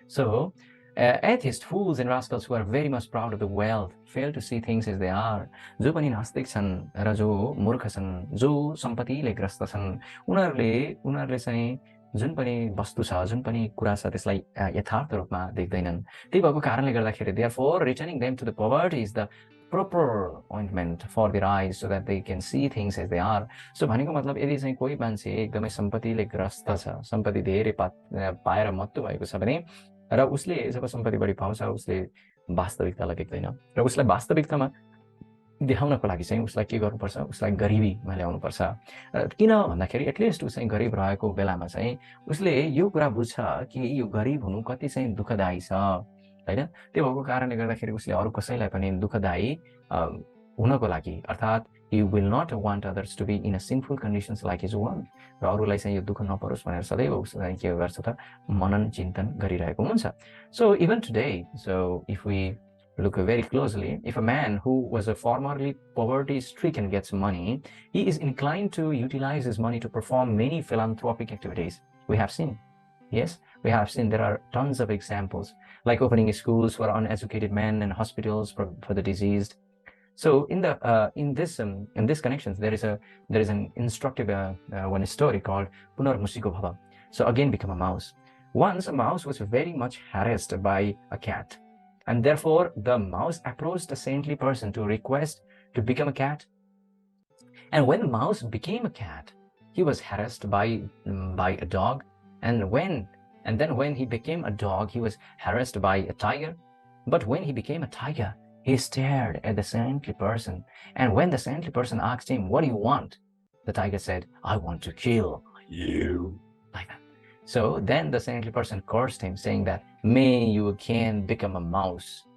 So atheists, fools and rascals who are very much proud of the wealth fail to see things as they are. जो पनि नास्तिक छन् र जो मूर्ख छन्, जो सम्पत्तिले ग्रस्त छन्, उनीहरूले चाहिँ जुन पनि वस्तु छ, जुन पनि कुरा छ, त्यसलाई यथार्थ रूपमा देख्दैनन्. त्यही भएको कारणले गर्दाखेरि therefore returning them to the poverty is the proper ointment for their eyes so that they can see things as they are. So भनेको मतलब यदि चाहिँ कोही मान्छे एकदमै सम्पत्तिले ग्रस्त छ, सम्पत्ति धेरै पाएर मत्तु भएको छ भने र उसले जब सम्पत्ति बढी पाउँछ उसले वास्तविकतालाई देख्दैन र उसलाई वास्तविकतामा देखाउनको लागि चाहिँ उसलाई के गर्नुपर्छ, उसलाई गरिबीमा ल्याउनुपर्छ. किन भन्दाखेरि एटलिस्ट ऊ चाहिँ गरिब रहेको बेलामा चाहिँ उसले यो कुरा बुझ्छ कि यो गरिब हुनु कति चाहिँ दुःखदायी छ हैन. त्यो भएको कारणले गर्दाखेरि उसले अरू कसैलाई पनि दुःखदायी हुनको लागि अर्थात् he will not want others to be in a sinful conditions like his own. र अरूलाई चाहिँ यो दुःख नपरोस् भनेर सदैव उसले के गर्छ त मनन चिन्तन गरिरहेको हुन्छ. So even today, so if we look very closely, if a man who was a formerly poverty-stricken gets money, he is inclined to utilize his money to perform many philanthropic activities. We have seen. Yes, we have seen there are tons of examples, like opening schools for uneducated men and hospitals for the diseased. So in this connections, there is an instructive one story called Punar Musiko Bhava. So again, become a mouse. Once a mouse was very much harassed by a cat, and therefore the mouse approached a saintly person to request to become a cat. And when the mouse became a cat, he was harassed by a dog, and then when he became a dog, he was harassed by a tiger. But when he became a tiger, he stared at the saintly person, and when the saintly person asked him, "What do you want?" the tiger said, "I want to kill you." Like that. So then the saintly person cursed him, saying that, "May you again become a mouse."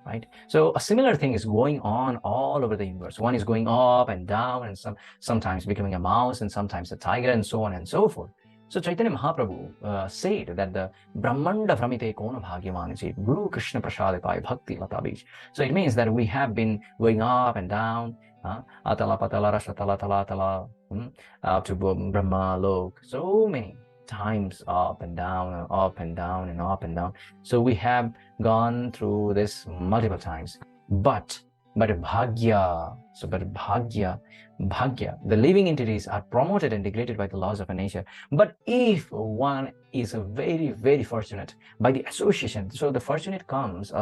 Right? So a similar thing is going on all over the universe. One is going up and down, and sometimes becoming a mouse, and sometimes a tiger, and so on and so forth. So Chaitanya Mahaprabhu said that the Brahmanda Vramite Kona Bhagyamanji, Guru Krishna Prasadipai Bhakti Lata Beach. So it means that we have been going up and down, Atala Patala Rashatala Tala Tala, up to Brahma Lok, so many times up and down and up and down and up and down. So we have gone through this multiple times. But bhagya, the living entities are promoted and degraded by the laws of nature. But if one is very, very fortunate by the association, so the fortunate comes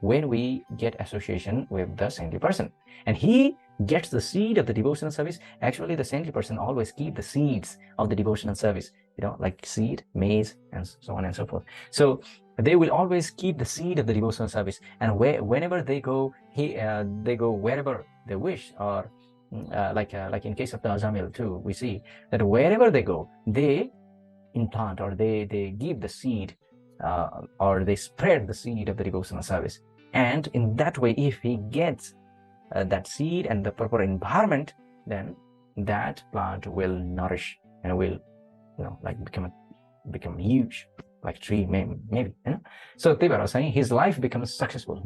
when we get association with the saintly person, and he gets the seed of the devotional service. Actually, the saintly person always keep the seeds of the devotional service, like seed, maize, and so on and so forth. So they will always keep the seed of the devotional service, and whenever they go, they go wherever they wish, or like in case of the Ajamil too, we see that wherever they go, they implant, or they give the seed, or they spread the seed of the devotional service. And in that way, if he gets that seed and the proper environment, then that plant will nourish and will, like become huge, like tree, maybe. So his life becomes successful.